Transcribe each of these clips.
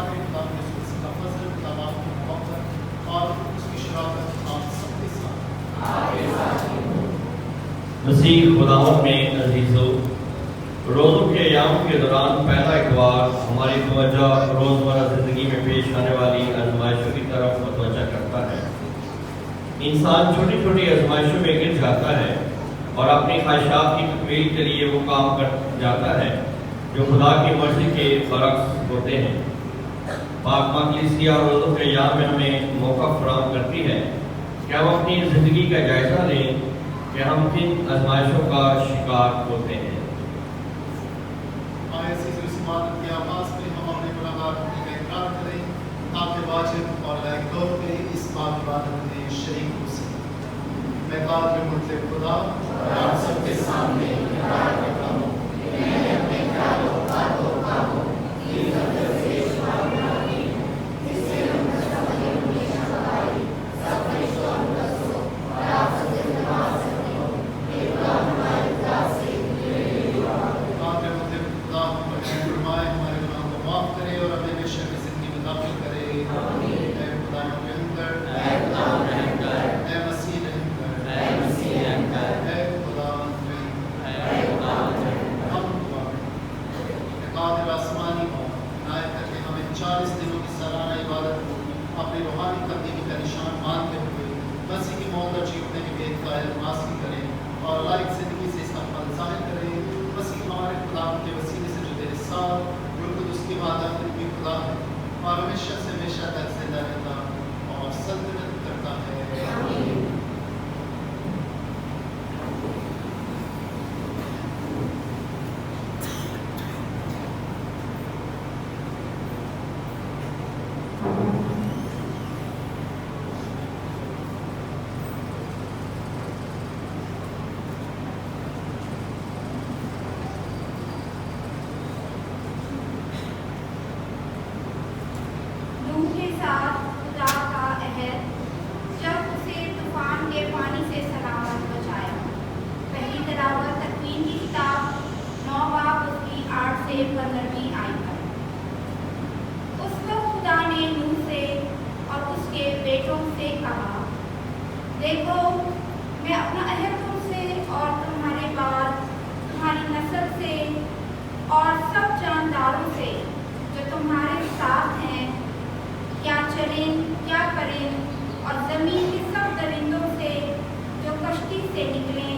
हमारे खुदा यीशु मसीह का फजल, खुदा बाप की मोहब्बत और उसकी शराफत आप सबके साथ मसीह खुदावंद में अजीजों, रोज़ों के अय्याम के दौरान पहला इतवार हमारी तवज्जो रोज़मर्रा ज़िंदगी में पेश आने वाली आजमाइशों की तरफ मुतवज्जा करता है। इंसान छोटी छोटी आजमाइशों में गिर जाता है और अपनी ख्वाहिशात की तकमील के लिए वो काम कर जाता है जो खुदा की मर्जी के बरक्स होते हैं। पाक मकलीसिया रोज़ों के अय्याम में हमें मौका फराहम करती है कि हम अपनी ज़िंदगी का जायज़ा लें कि हम किन आजमाइशों का शिकार होते हैं। इस इबादत के आगाज़ में हम अपने गुनाहगार होने का इकरार करें ताकि वाजिब और लायक तौर पे इस पाक इबादत में शरीक हो सकें। मैं कादिर मुतलक खुदा आप सबके सामने इकरार करता हूँ कि मैंने अपने ख्यालों, बातों, कामों, और हमेशा से हमेशा तक जिंदा रहता और सल्तनत करता है। देखो, मैं अपना अहद तुमसे और तुम्हारे बाद तुम्हारी नस्ल से और सब जानदारों से जो तुम्हारे साथ हैं, क्या चलें क्या करें, और ज़मीन के सब दरिंदों से जो कश्ती से निकलें,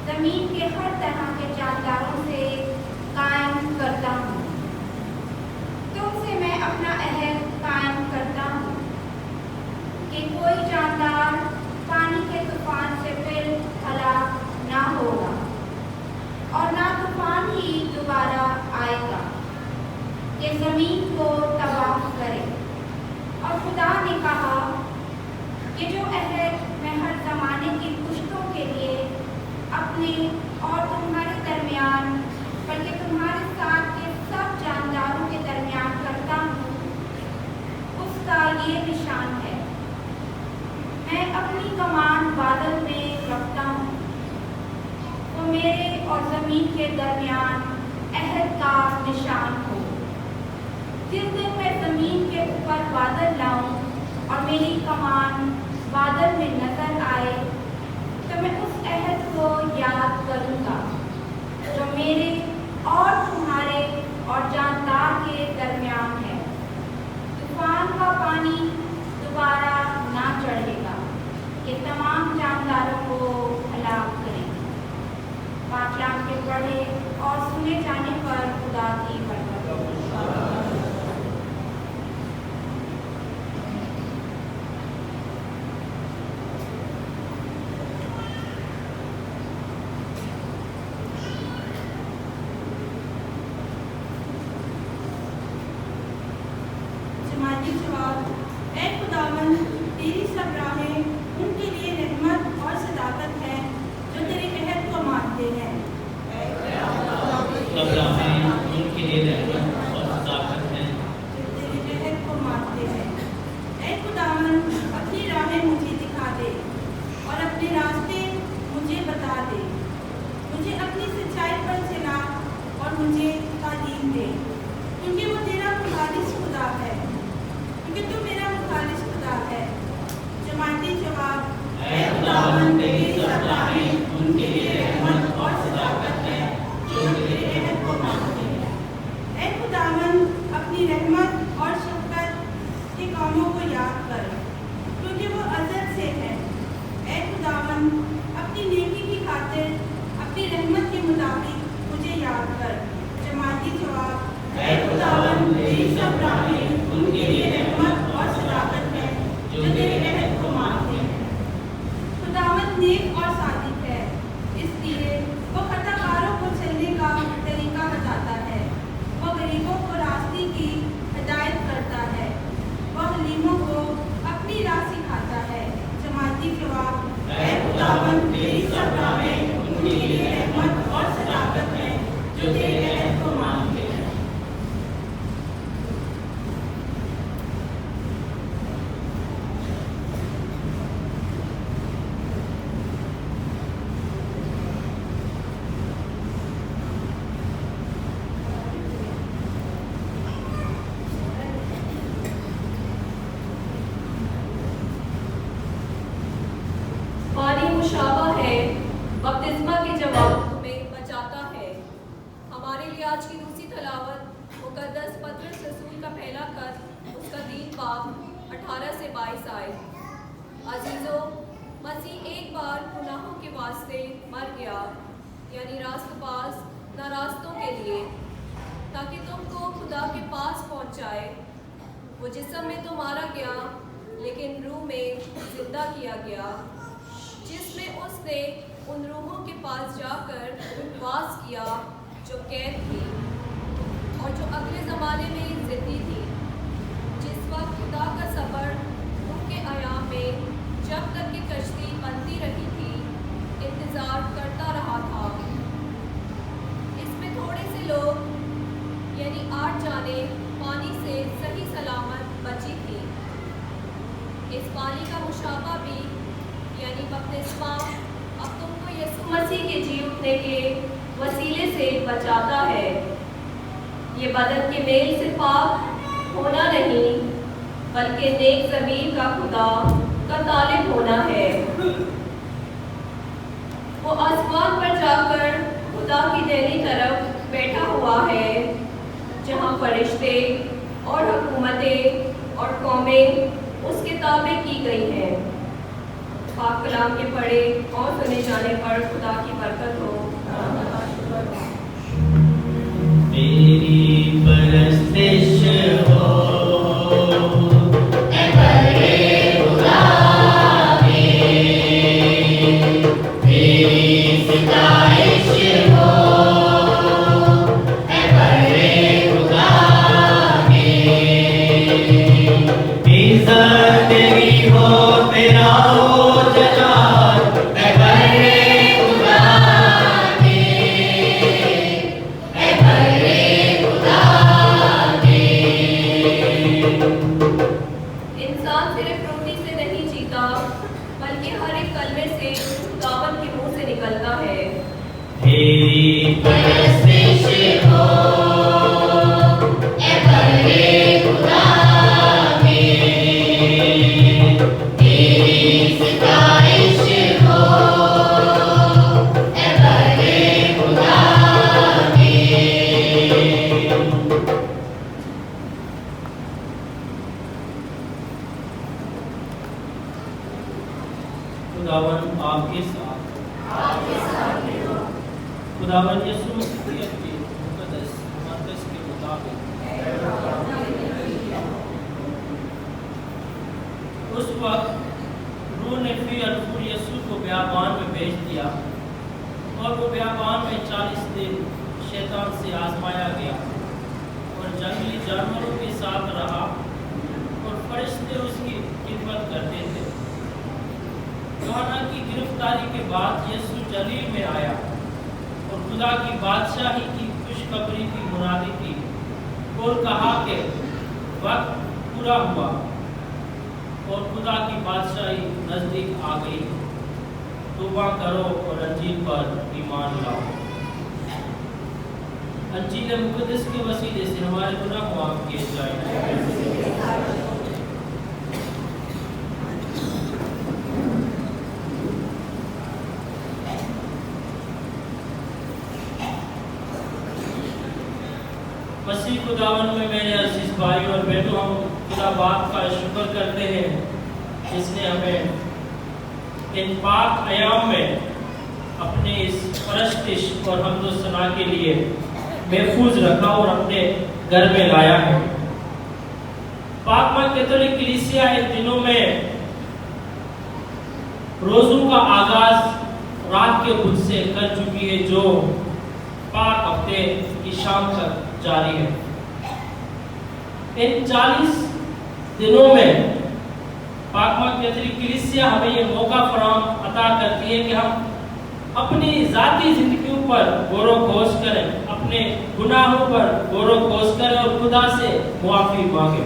ज़मीन के हर तरह के जानदारों से कायम करता हूँ। तुमसे मैं अपना अहद कायम करता हूँ कि कोई जानदार पानी के तूफान से फिर हलाक ना होगा और ना तूफान ही दोबारा आएगा कि ज़मीन को तबाह करे। और खुदा ने कहा कि जो अहद मैं हर ज़माने की पुश्तों के लिए अपने और तुम्हारे दरमियान, बल्कि तुम्हारे साथ के सब जानदारों के दरमियान करता हूँ, उसका ये निशान है, मैं अपनी कमान बादल में रखता हूँ, तो मेरे और ज़मीन के दरमियान अहद का निशान हो। जिस दिन मैं ज़मीन के ऊपर बादल लाऊं और मेरी कमान बादल में नजर आए, तो मैं उस अहद को याद करूँगा जो मेरे और तुम्हारे और जानदार के दरमियान है। तूफान का पानी दोबारा ना चढ़ेगा कि तमाम जानदारों को हलाक करेंगे। पाक कलाम के पढ़े और सुने जाने पर खुदा की बरकत। जमाती जवाब, ऐ खुदावन, तेरी सब राहें उनके लिए रहमत और सदाकत है जो तेरे अहद को मानते हैं। सब राहें उनके लिए रहमत और सदाकत है जो तेरे अहद को मानते हैं। ऐ खुदावन, अपनी राहें मुझे दिखा दे और अपने रास्ते मुझे बता दे। मुझे अपनी सच्चाई पर चला और मुझे तालीम दे, क्योंकि वो तेरा मुखालिस खुदा है। मुशाबा है, बपतिस्मा के जवाब तुम्हें बचाता है। हमारे लिए आज की दूसरी तलावत मुकद्दस पतरस रसूल का पहला खत, उसका 3 बाब 18 से 22 आए। अजीजों, मसीह एक बार गुनाहों के वास्ते मर गया, यानी रास्तबाज नारास्तों के लिए, ताकि तुमको खुदा के पास पहुंचाए। वो जिस्म में तो मारा गया, लेकिन रूह में जिंदा किया गया, जिसमें उसने उन रूहों के पास जाकर वास किया जो कैद थी और जो अगले ज़माने में जिंदी थी। जिस वक्त खुदा का सबर उनके आयाम में जब तक कि कश्ती बनती रही थी इंतज़ार करता रहा था। इसमें थोड़े से लोग यानी 8 जाने पानी से सही सलामत बची थी। इस पानी का मुशाबा भी यानी बपतिस्मा अब तुमको यीशु मसीह के जी उठने के वसीले से बचाता है। ये बदन के मेल से पाक होना नहीं, बल्कि नेक ज़मीर का खुदा का तालिब होना है। वो आसमान पर जाकर खुदा की दाहिनी तरफ बैठा हुआ है, जहाँ फरिश्ते और हुकूमतें और कौमें उसके ताबे की गई हैं। पाक कलाम के पढ़े और सुने जाने पर खुदा की बरकत हो। मेरी परस्तिश हो ऐ बड़े खुदा मेरी सिताइश हो ऐ बड़े खुदा इज़्ज़त तेरी हो, तेरा हो जलाल ऐ बड़े खुदा ऐ बड़े खुदा। इंसान सिर्फ रोटी से नहीं जीता, बल्कि हर एक कलमे से खुदावंद के मुंह से निकलता है। तेरी परस्तिश हो ऐ बड़े खुदा तेरी सिताइश हो ऐ बड़े खुदा खुदावन आपके साथ खुदावन यीशु मसीह के मुकद्दस मरकज़ के मुताबिक उस वक्त रूह ने फिर यीशु को बियाबान में भेज दिया और वो बियाबान में 40 दिन शैतान से आजमाया गया और जंगली जानवरों के साथ रहा और फरिश्ते उसकी खिदमत करते थे। यूहन्ना की गिरफ्तारी के बाद यीशु जलील में आया और खुदा की बादशाही की खुशखबरी की मुनादी की और कहा कि वक्त पूरा हुआ और खुदा की बादशाही नज़दीक आ गई। तौबा करो और अंजील पर ईमान लाओ। अंजील मुक़द्दस के वसीले से हमारे गुनाह माफ़ किए जाएं। मसीह खुदावन में मेरे अजीज भाई और बेटों, हम खुदा बाप का शुक्र करते हैं जिसने हमें इन पाक अयाम में अपने इस परस्तिश और हम्दो सना के लिए महफूज रखा और अपने घर में लाया है। पाक में कैथोलिक कलीसिया इन दिनों में रोजों का आगाज रात के खुद से कर चुकी है, जो पाक हफ्ते की शाम तक जारी है। इन 40 दिनों में पाक कैथोलिक कलीसिया हमें ये मौका फराहम अता करती है कि हम अपनी जाती जिंदगियों पर गौर खोज करें, अपने गुनाहों पर गौर खोज करें और खुदा से मुआफी मांगे।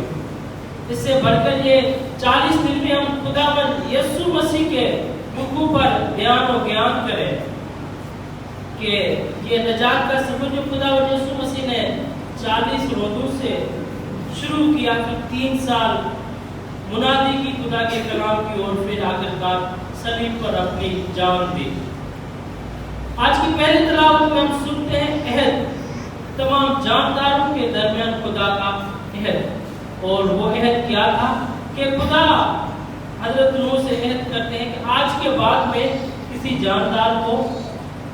इससे बढ़कर ये 40 दिन में हम खुदावंद यीशु मसीह के हुक्म पर ध्यान और ज्ञान करें कि ये नजात का सफर जो खुदावंद यीशु मसीह ने 40 रोज़ों से शुरू किया, फिर 3 साल मुनादी की खुदा के कलाम की ओर, फिर आखिरकार सलीब पर अपनी जान दी। आज की पहली तिलावत में हम सुनते हैं अहद, तमाम जानदारों के दरमियान खुदा का अहद। और वो अहद क्या था कि खुदा हजरत नूह से अहद करते हैं कि आज के बाद में किसी जानदार को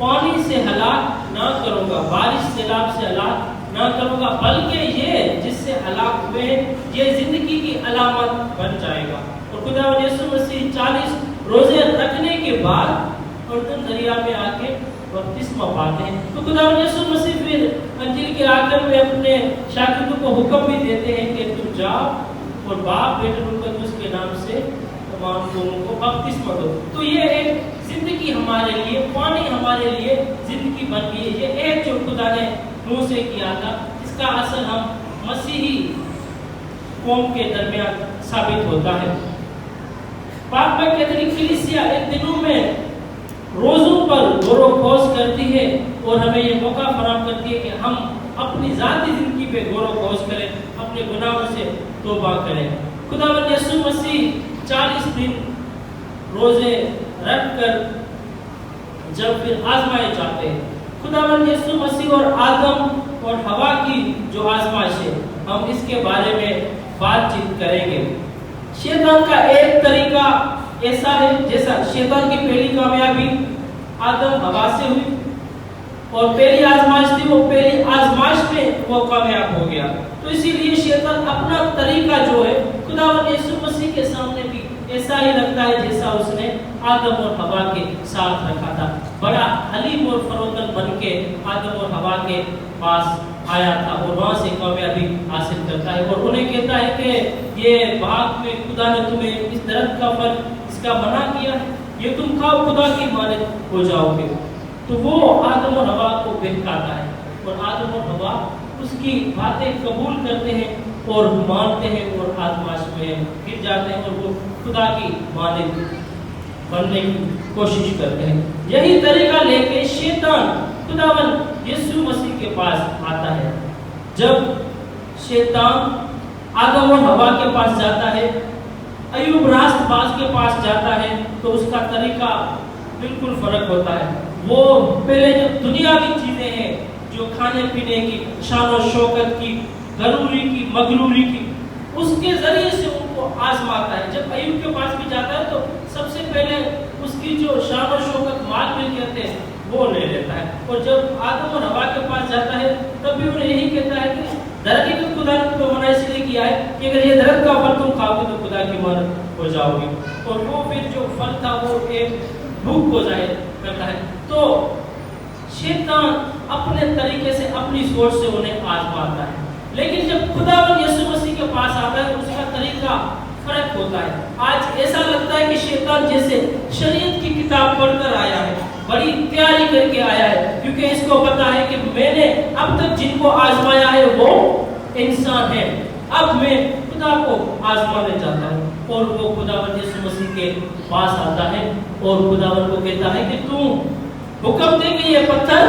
पानी से हलाक ना करूंगा, बारिश सैलाब से हलाक ना करूंगा, बल्कि ये जिससे हलाक हुए ये जिंदगी की अलामत बन जाएगा। और खुदा यीशु मसीह 40 रोजे रखने के बाद उर्दन दरिया में आके बपतिस्मा पाते हैं। तो खुदा यीशु मसीह फिर अंजील के आखिर में अपने शागिर्दों को हुक्म भी देते हैं कि तुम जाओ और बाप बेटे मुकद्दस के नाम से तमाम लोगों को बपतिस्मा दो। तो ये एक जिंदगी हमारे लिए, पानी हमारे लिए जिंदगी बन गई है। ये एक जो खुदा ने नूह से किया था, इसका असर हम मसीही कौम के दरमियान साबित होता है। पाक में कैथोलिक कलीसिया इन दिनों में रोजों पर गौर खोज करती है और हमें ये मौका फराहम करती है कि हम अपनी जाती जिंदगी पे गौर खोज करें, अपने गुनाहों से तौबा करें। खुदावंद यीशु मसीह 40 दिन रोजे रख कर जब फिर आजमाए जाते हैं, खुदावंद यीशु मसीह और आदम और हवा की जो आजमाइश है, हम इसके बारे में बातचीत करेंगे। शैतान का एक तरीका ऐसा है, जैसा शैतान की पहली कामयाबी आदम हवा से हुई और पहली आजमाइश थी, वो पहली आजमाइश में वो कामयाब हो गया। तो इसीलिए शैतान अपना तरीका जो है खुदावंद यीशु मसीह के सामने भी ऐसा ही लगता है जैसा उसने आदम और हवा के साथ रखा था। बड़ा हलीम और फरोतन बन के आदम और हवा के पास आया था और वहां से कामयाबी हासिल करता है और उन्हें कहता है कि ये बाग में खुदा ने तुम्हें इस दरख्त का फल इसका मना किया है, ये तुम खाओ खुदा की मालिक हो जाओगे। तो वो आदम और हवा को बहकाता है और आदम और हवा उसकी बातें कबूल करते हैं और मानते हैं और आजमाइश में गिर जाते हैं और वो खुदा की मालिक बनने की कोशिश करते हैं। यही तरीका लेके शैतान खुदावंद यीशु मसीह के पास आता है। जब शैतान आदम और हवा के पास जाता है, अय्यूब रास्तबाज के पास जाता है, तो उसका तरीका बिल्कुल फर्क होता है। वो पहले जो दुनिया की चीजें हैं, जो खाने पीने की, शान और शौकत की, गरूरी की, मगरूरी की, उसके जरिए से उनको आजमाता है। जब अय्यूब के पास भी जाता है तो सबसे पहले उसकी जो शान और शौकत माल मिल कहते हैं वो ले लेता है। और जब आदम और हवा के पास जाता है तब भी उन्हें यही कहता है कि दरअसल खुदा ने तो मना इसलिए किया है कि अगर ये दरख्त का फल तुम खाओगे तो खुदा की मालिक हो जाओगे। और वो फिर जो फल था वो एक भूख को जाहिर करता है। तो शैतान अपने तरीके से, अपनी सोच से उन्हें आजमाता है। लेकिन जब खुदावंद यीशु मसीह के पास आता है उसका तरीका फर्क होता है। आज ऐसा लगता है कि शैतान जैसे शरीयत की किताब पढ़कर आया है, बड़ी तैयारी करके आया है, क्योंकि इसको पता है कि मैंने अब तक जिनको आजमाया है वो इंसान है, अब मैं खुदा को आजमाने चाहता हूँ। और वो खुदावंद यीशु मसीह के पास आता है और खुदावंद को कहता है कि तू हुक्म दे कि ये पत्थर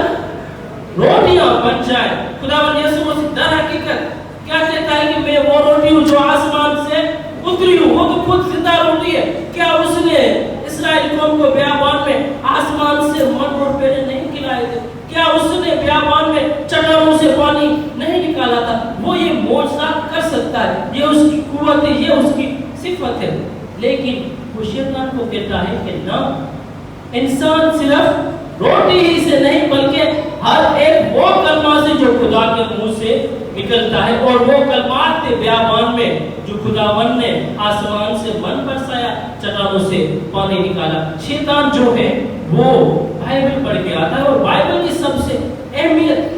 रोटियां बन जाए। खुदावंद यीशु मसीह दर हकीकत क्या कहता है कि मैं वो रोटी हूँ जो आसमान से उतरी हूँ, वो तो खुद जिंदा रोटी है। क्या उसने इस्राएल कौम को बियाबान में आसमान से मन और पेड़े नहीं खिलाए थे? क्या उसने बियाबान में चट्टानों से पानी नहीं निकाला था? वो ये मौजज़ा कर सकता है, ये उसकी कुव्वत है, ये उसकी सिफत है। लेकिन वो शैतान को कहता है कि ना, इंसान सिर्फ रोटी ही से नहीं बल्कि हर एक वो कलमा से जो खुदा के मुंह से निकलता है। और वो कलमात थे बियाबान में जो खुदावन ने आसमान से मन बरसाया, चट्टानों से पानी निकाला। शैतान जो है वो बाइबल पढ़ के आता है और बाइबल की सबसे अहमियत,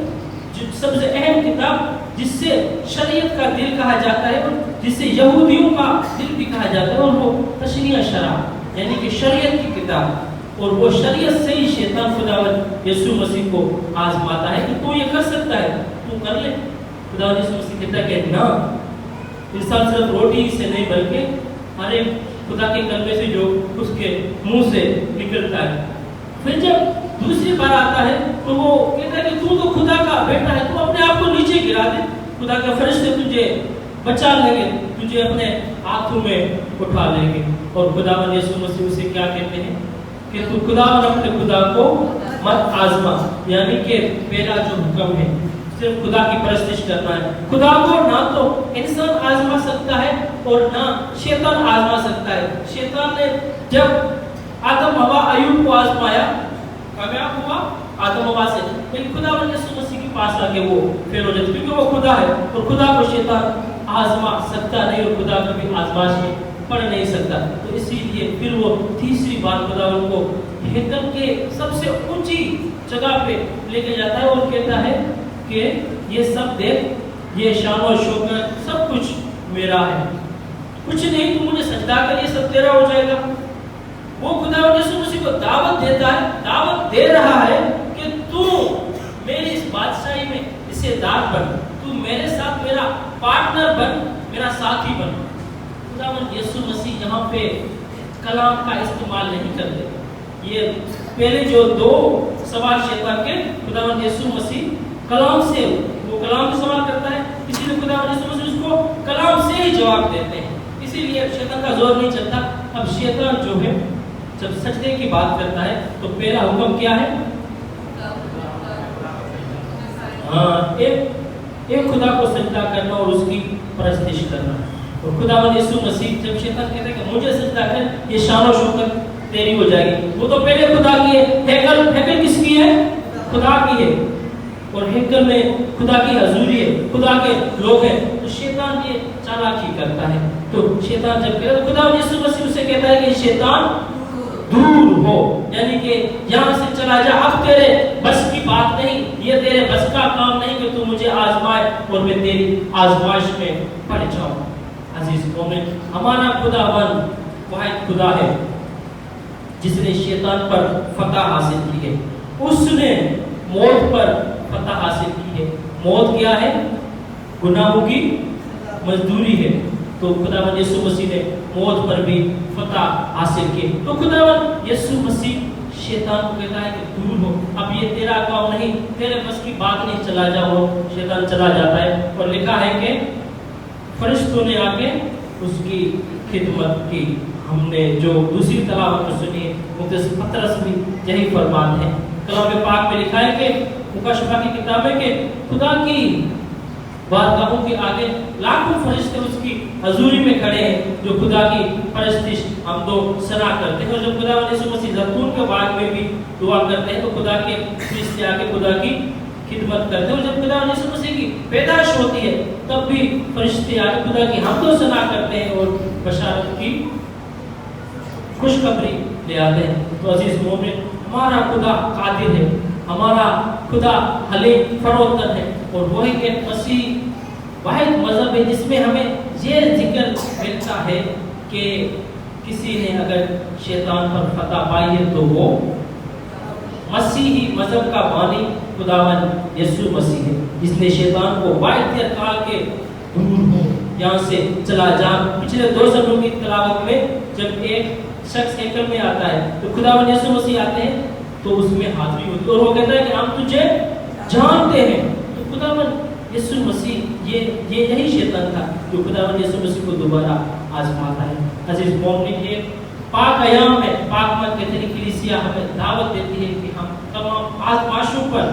सबसे अहम किताब जिससे शरीयत का दिल कहा जाता है और जिससे यहूदियों का दिल भी कहा जाता है, और वो तशरीह शरा यानी कि शरीयत की किताब। और वो शरीयत से ही शैतान खुदावंद यीशु मसीह को आजमाता है कि तू ये कर सकता है, तू कर ले। खुदावंद यीशु मसीह कहता है कि ना, इंसान सिर्फ रोटी से नहीं बल्कि हर एक खुदा के कलमे से जो उसके मुंह से निकलता है। फिर जब दूसरी बार आता है तो वो कहता है कि तू तो खुदा का बेटा है, तू अपने आप को नीचे गिरा दे, खुदा के फरिश्ते तुझे बचा लेंगे, तुझे अपने हाथों में उठा लेंगे। और खुदावन यीशु मसीह उसे क्या कहते हैं कि तू खुदावन अपने खुदा को मत आजमा, यानी कि पहला जो हुक्म है सिर्फ खुदा की परस्तिश करना है। खुदा को ना तो इंसान आजमा सकता है और ना शैतान आजमा सकता है। शैतान ने जब आदम हवा अय्यूब को आजमाया, कामयाब हुआ आदम हवा से, लेकिन खुदावन यीशु मसीह के पास आके वो फेल हो जाता, क्योंकि वो खुदा है और खुदा को शैतान आजमा सकता नहीं और खुदा कभी आजमाइश में पड़ नहीं सकता। तो इसीलिए फिर वो तीसरी बार खुदावन को हेकल के सबसे ऊंची जगह पे लेके जाता है और कहता है कि ये सब देख, ये शान और शौकत सब कुछ मेरा है, कुछ नहीं तू मुझे सजदा कर, ये सब तेरा हो जाएगा। वो खुदावन यीशु मसीह को दावत देता है, दावत दे रहा है कि तू मेरी इस बादशाही में हिस्सेदार बन, तू मेरे साथ मेरा पार्टनर बन, मेरा साथी बन। खुदावन यीशु मसीह यहाँ पे कलाम का इस्तेमाल नहीं करते। ये पहले जो दो सवाल शैतान के, खुदावन यीशु मसीह कलाम से, वो कलाम से सवाल करता है, इसीलिए खुदावन यीशु मसीह उसको कलाम से ही जवाब देते हैं। इसीलिए शैतान का जोर नहीं चलता। अब शैतान जो है जब सजदे की बात करता है तो पहला हुक्म क्या है? हाँ, एक खुदा को सजदा करना और उसकी परस्तिश करना। और खुदावन यीशु मसीह जब शैतान कहता है कि मुझे सजदा कर, ये शान और शौकत तेरी हो जाएगी, वो तो पहले खुदा की है। हैकल किसकी है? खुदा की है। और हैकल में खुदा की हजूरी है, खुदा के लोग हैं। तो शैतान ये चालाकी करता है। तो शैतान जब कहता है, खुदा यीशु मसीह उसे कहता है कि शैतान दूर हो, यानी कि यहाँ से चला जा, अब तेरे बस की बात नहीं, ये तेरे बस का काम नहीं कि तू मुझे आजमाए और मैं तेरी आजमाइश में पड़ जाऊं। अजीज मोमिन, हमारा खुदावन वाहिद खुदा है जिसने शैतान पर फतह हासिल की है। उसने मौत पर फतह हासिल की है। मौत क्या है? गुनाहों की मजदूरी है। तो खुदावन यीशु मसीह ने मौत पर भी फतह हासिल की। तो खुदावन यीशु मसीह शैतान को कहता है कि दूर हो, अब ये तेरा काम नहीं, तेरे बस की बात नहीं, चला जाओ। शैतान चला जाता है। और लिखा है कि फरिश्तों ने आके उसकी खिदमत की। हमने जो दूसरी तलावत में सुनी, मुक़द्दस पतरस भी यही फरमाते हैं। कलाम पाक में लिखा है कि मुकशफा की किताब में कि खुदा की बारगाहों के आगे लाखों फरिश्ते उसकी हजूरी में खड़े हैं, जो खुदा की परस्तिश हम तो सना करते हैं। और जब खुदा यीशु मसीह ज़ैतून के बाग में भी दुआ करते हैं तो खुदा के फरिश्ते आके खुदा की खिदमत करते हैं। और जब खुदा यीशु मसीह की पैदाइश होती है तब भी फरिश्ते आके खुदा की हम तो सना करते हैं और बशारत की खुशखबरी ले आते हैं। तो अजीज मोमिन, हमारा खुदा कादिर है, हमारा खुदा हलीम फरोतन है। और वही एक मसीह वाहिद मजहब है जिसमें हमें ये जिक्र मिलता है कि किसी ने अगर शैतान पर फतह पाई है तो वो मसीही मजहब का बानी खुदावन यीशु मसीह है, जिसने शैतान को वाहिद कहा के दूर हो, यहाँ से चला जा। पिछले 2 सनों की तिलावत में जब एक शख्स हैकल में आता है तो खुदावन यीशु मसीह आते हैं तो उसमें हाजिरी होती है और वो कहता है कि हम तुझे जानते हैं। तो खुदावन यीशु मसीह ये यही शैतान था जो खुदावन यीशु मसीह को दोबारा आजमाता है। अजीज मोमिन, ये पाक अयाम में पाक मत कैथोलिक कलीसिया हमें दावत देती है कि हम तमाम आजमाइशों पर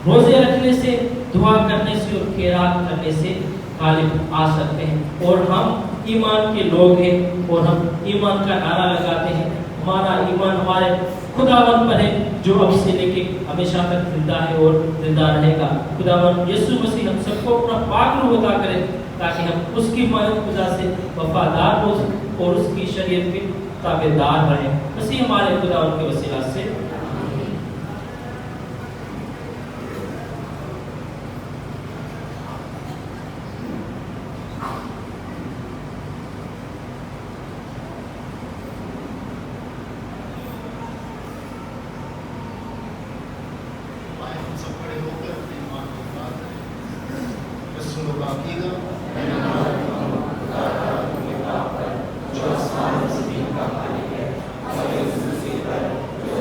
रोजे रखने से, दुआ करने से और खैरात करने से गालिब आ सकते हैं। और हम ईमान के लोग हैं और हम ईमान का नारा लगाते हैं। हमारा ईमान हमारे खुदावन पर है जो अब से लेके हमेशा तक जिंदा है और जिंदा रहेगा। खुदावन यीशु मसीह हम सबको अपना पाक रूह अता करे ताकि हम उसकी मदद खुदा से वफादार हो और उसकी शरीयत के ताबेदार रहें। मसीह हमारे खुदावन के वसीला से जो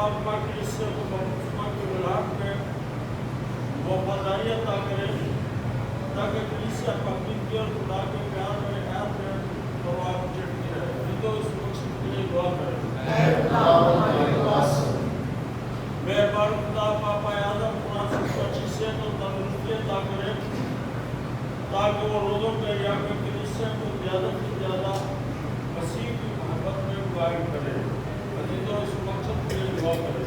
पाक की इससे को बपतिस्मा के विलाप में वफादारी अता करे ताकि कलीसिया पक्की और खुदा के प्यार में ऐप में दवा चढ़ती रहे। नहीं तो इस मकसद के लिए दुआ करें। मेहरबान खुदा पापा आदम मुनासिब को अच्छी सेहत और तंदुरुस्ती अता करे ताकि वो रोज़ों के या में कलीसिया को ज़्यादा से ज़्यादा मसीह की मोहब्बत में गाइड करे। नहीं तो इस मकसद के लिए दुआ करें।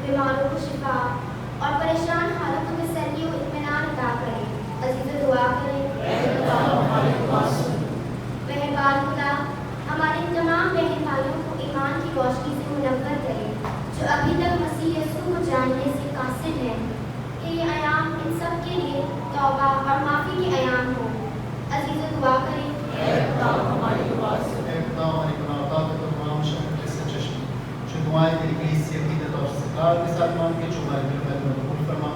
बीमारों को शिफा और परेशान हालतों में सही और इत्मीनान अता करें। अजीज़ दुआ करें। मेहरबान खुदा हमारे तमाम बहन भाइयों को ईमान की रोशनी से मुनव्वर करें जो अभी तक मसीह यीशु को जानने से कासिर हैं कि ये अयाम इन सब के लिए तौबा और माफ़ी के अयाम हो। अजीज़ दुआ करें। दुआएं तेरी कलीसिया की अकीदत और इस्तिक़रार के साथ मांग के जो हमारे दिल में कबूल फरमा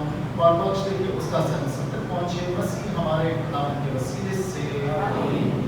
और बख्श दे कि उसका सर तक पहुंचे मसीह हमारे खुदावंद के वसीले से आमीन।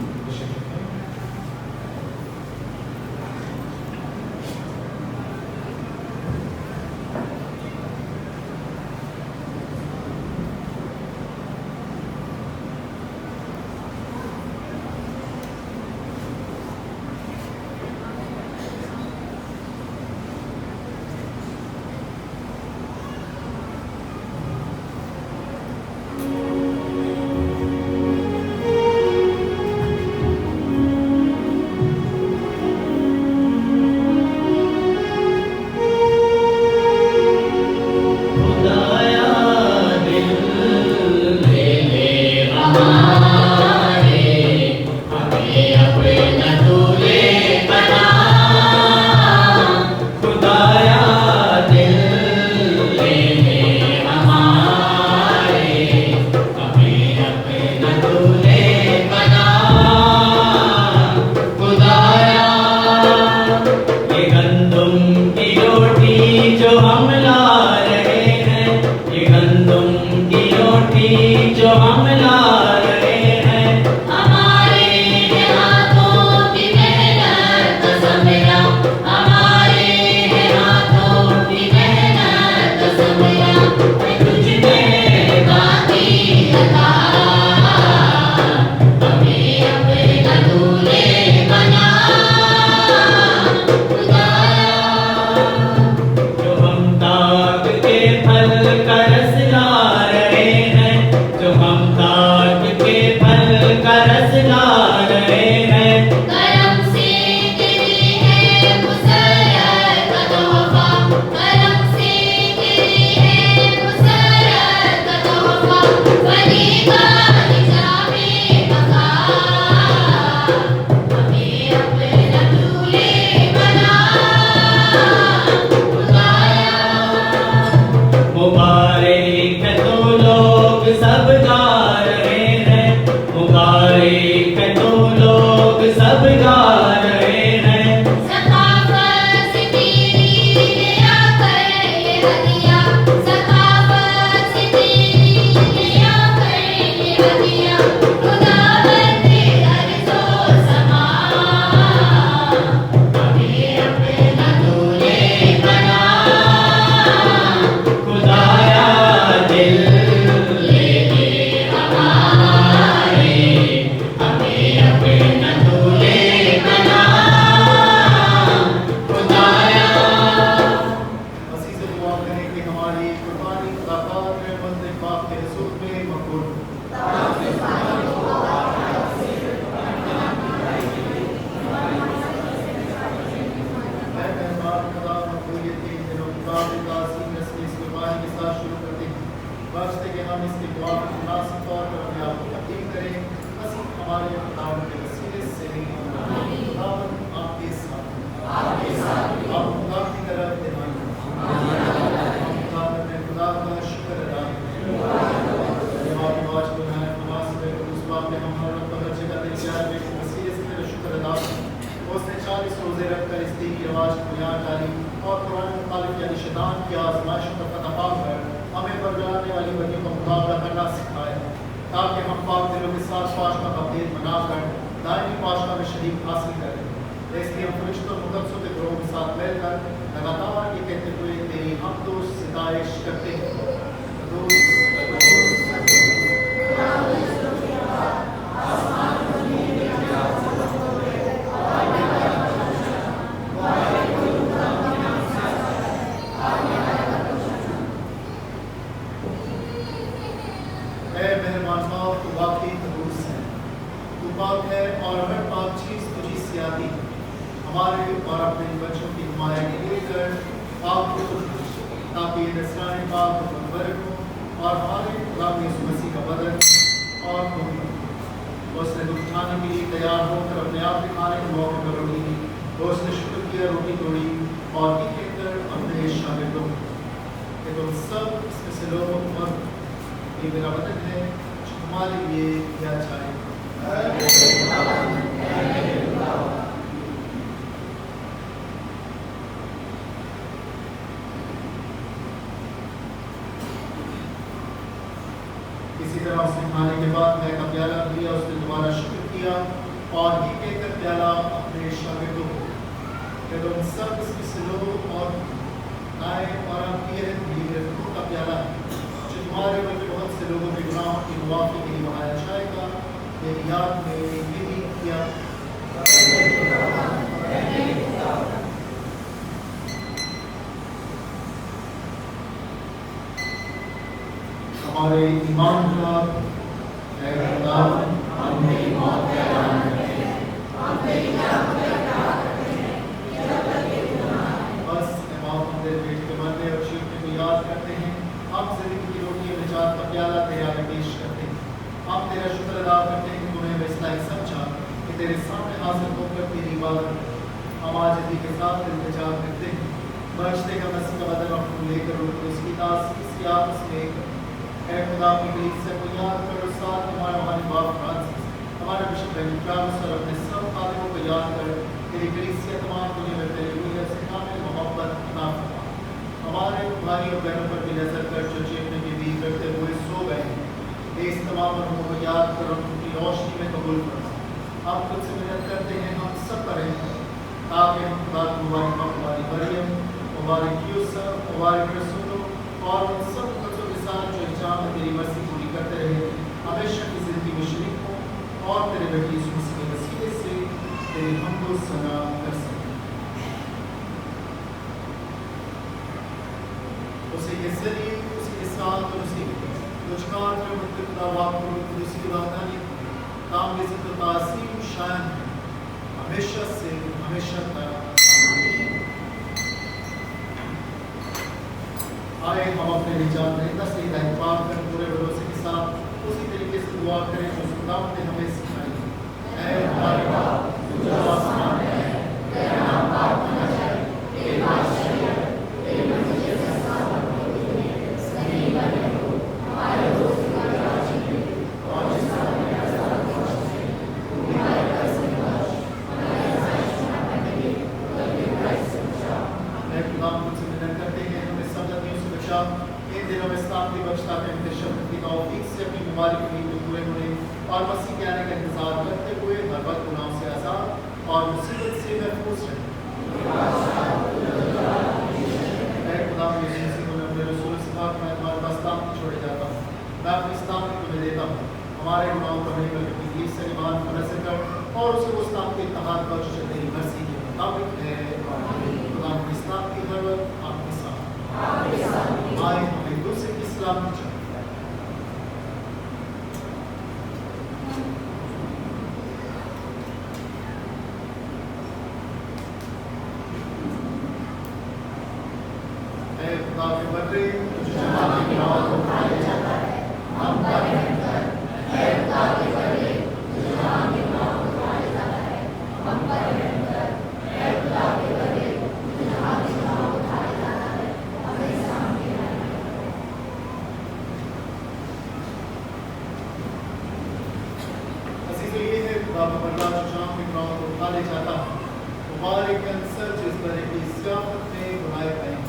खुदावंद के वसीले से खुदावंद आपके साथ आप खुदा की तरफ ध्यान रखें। खुदा का शुक्र अदा करें। जब आप नमाज पढ़ाएं, नमाज में उस बात में हम हर वक्त हर जगह तैयार में वसीले से तेरा शुक्र अदा करें। उसने 40 रोजे रखकर इस दिन की आवाज को याद डाली और कुरान मुखालिफ यानी शैतान की आजमाइशों का फतह पाकर हमें बरगलाने वाली बदियों का मुकाबला करना सिखाया, ताकि हम पाक दिलों के साथ पाशा का भेद मनाकर दायमी पाशा में शरीक हासिल करें। इसलिए हम फरिश्तों और मुक़द्दसों के ग्रोह के साथ मिलकर लगातार ये कहते हुए तेरी हमदो सितारिश करते हैं। हमारे और अपने बच्चों की हिमायत लेकर आपको ताकि ये नस्रानी पाक मुबारक हो और हमारे गुलाम यीशु मसीह का बदन और उसने उठाने के लिए तैयार होकर अपने आप के खाने के मौके पर रोटी दी, उसने शुक्र किया, रोटी तोड़ी और ये कहकर अपने शागिर्दों कि तुम सब इसमें से लो और ये मेरा बदन है जो तुम्हारे लिए किया जाए। इसी तरह उसने खाने के बाद मैं का प्याला लिया, उसने दोबारा शुक्र किया और ये कहकर प्याला अपने शागिर्दों को कि तुम सब इसमें से लो और आए और आप ये रूह का प्याला है जो तुम्हारे बल्कि बहुत से लोगों के गुनाहों की मुआफ़ी के लिए बढ़ाया जाएगा। मेरी याद में ये भी किया। हमारे ईमान का बस पेट के मरने और चीखने को याद करते हैं। हम जिंदगी की रोटी और निजात का प्याला तेरे आगे पेश करते हैं। हम तेरा शुक्र अदा करते हैं कि तूने हमें इस लायक समझा कि तेरे सामने हाजिर होकर तेरी इबादत हम आज के साथ इंतजार करते हैं। बख्शते का मसीह का बदन अपने लेकर उसकी दास इसी आपस में खुदा की गरीब से को याद कर और साथ हमारे बाप फ्रांसिस हमारे बिशप बेनिक्रास और अपने सब खादिमों को याद कर तेरी गरीब से तमाम दुनिया में तेरी दुनिया से कामिल मोहब्बत अता फरमा। हमारे भाई और बहनों पर भी नजर कर जो चेपने की बीच करते हुए सो गए हैं। इस तमाम लोगों को याद कर और उनकी रोशनी में कबूल फरमा। हम खुद से मिन्नत करते हैं हम सब पर ताकि हम खुदा की मुबारक हमारी मरियम मुबारक यूसुफ मुबारक रसूलों और उन सब जो इजाम तेरी मर्जी पूरी करते रहे हमेशा की जिंदगी में शरीक हो और तेरे बेटे यीशु मसीह के वसीले से तेरी हमदो सना कर सकें। उसी के जरिए उसी के साथ और उसी तुझकार में मुतलका वाक़ उसी वादानी काम इज़्ज़त और ताज़ीम शान हमेशा से हमेशा तक। आए हम अपने विचार में से हिदायत पाकर पूरे भरोसे के साथ उसी तरीके से दुआ करें जो खुदा ने हमें सिखाई। ऐ हमारे बाप जो आसमान में है, तेरा नाम पाक होना जाए, तेरी बादशाही आए, तेरी मर्जी जैसे आसमान में होती है, ज़मीन पर भी हो। हमारे रोज़ का आज दे और जिसका हमें आज़ाद पहुँचाए, तू हमारे कर्ज से बख्श, हमारे आज़ाइश में न करने दे, बल्कि बुराई से बचा। मैं खुदा मुझसे विनती करते हैं हमें सब जातियों से बचा। इन दिनों में इस्लाम की बख्शता में शब्द की तौफीक से अपनी बीमारी के लिए पूरे होने और मसीह के आने का इंतजार करते हुए हर वक्त गुनाहों से आज़ाद और मुसीबत से महफूज रहें। मैं खुदा यीशु मसीह को अपने रसूल से कहा कि मैं तुम्हारे पास इस्लाम की छोड़े जाता हूँ, मैं अपने इस्लाम की तुम्हें देता हूँ। हमारे गुनाहों पर नहीं बल्कि तकलीफ से ईमान पर नज़र कर और उसे वो इस्लाम के इत्तेहाद बख्श जो तेरी मर्जी के मुताबिक है। खुदा इस्लाम की ज़रूरत आपके साथ आए हम एक दूसरे की इस्लाम की बदले जो जमाने की राह को उठाया जाता है हम पर रहम कर, है खुदा के बदले जो जमाने बुलाने चाहता हूँ। मुबारक कैंसर जिस तरह की सियासत में बुलाए गए हैं।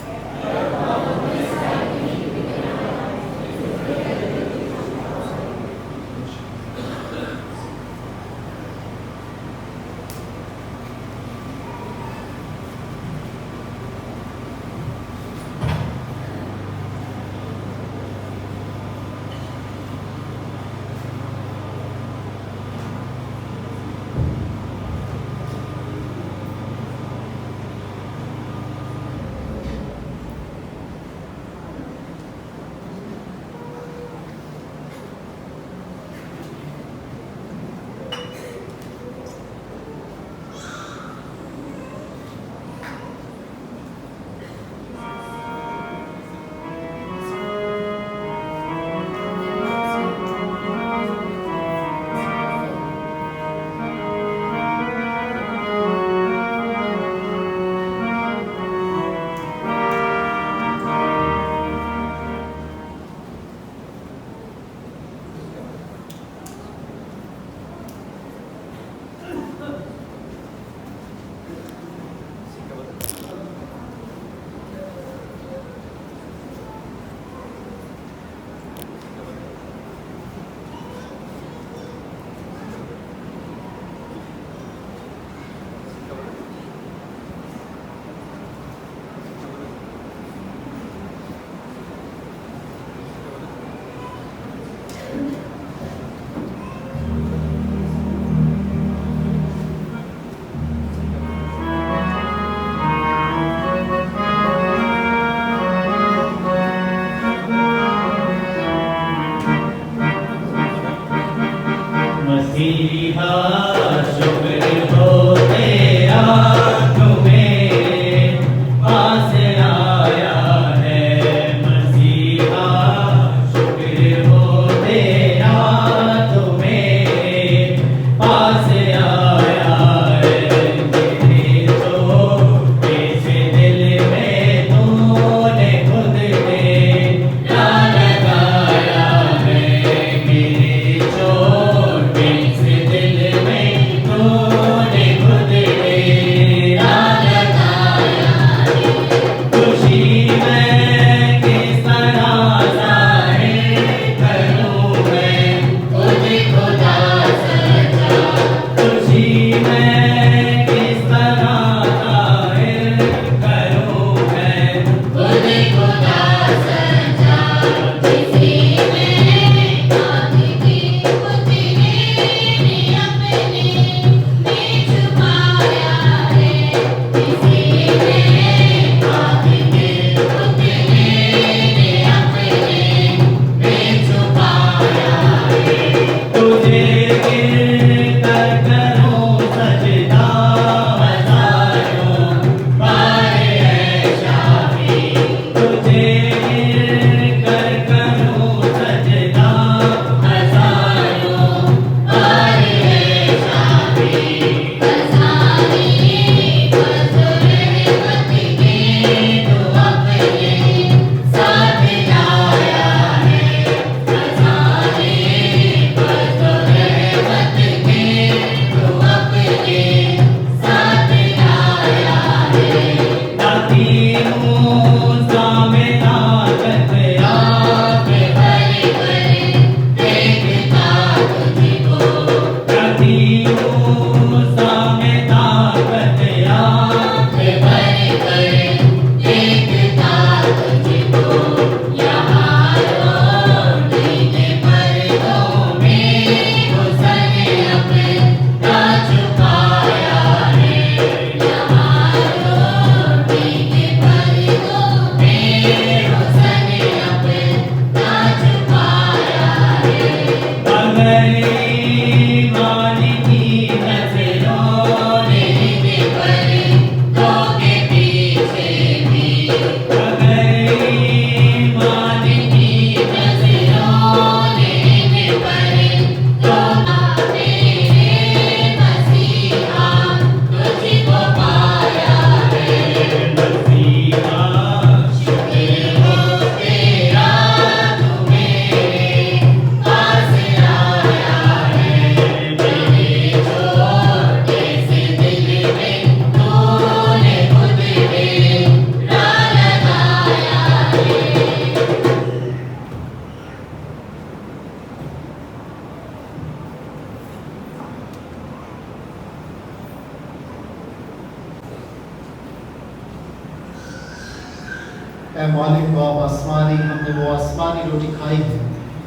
ऐ मालिक बाप आसमानी, हमने वो आसमानी रोटी खाई है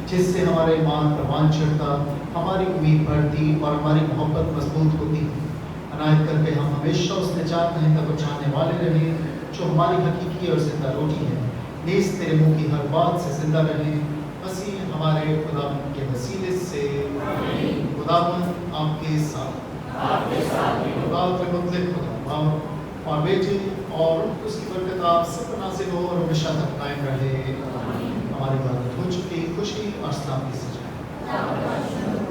जिससे हमारा ईमान प्रमाण चढ़ता, हमारी उम्मीद बढ़ती और हमारी मोहब्बत मजबूत होती है। अनायत करके हम हमेशा उस निजात में तक चाहने वाले रहे जो हमारी हकीकी और जिंदा रोटी है। नीज तेरे मुंह की हर बात से जिंदा रहे, मसीह हमारे खुदावंद के वसीले से। खुदावंद आपके साथ, खुदा के मुतलिक खुदा और बेटे और उसकी बरकत आप सब पर नाज़िल हो और हमेशा तक कायम रहे। हमारी इबादत हो चुकी, खुशी और सलामती से जाए।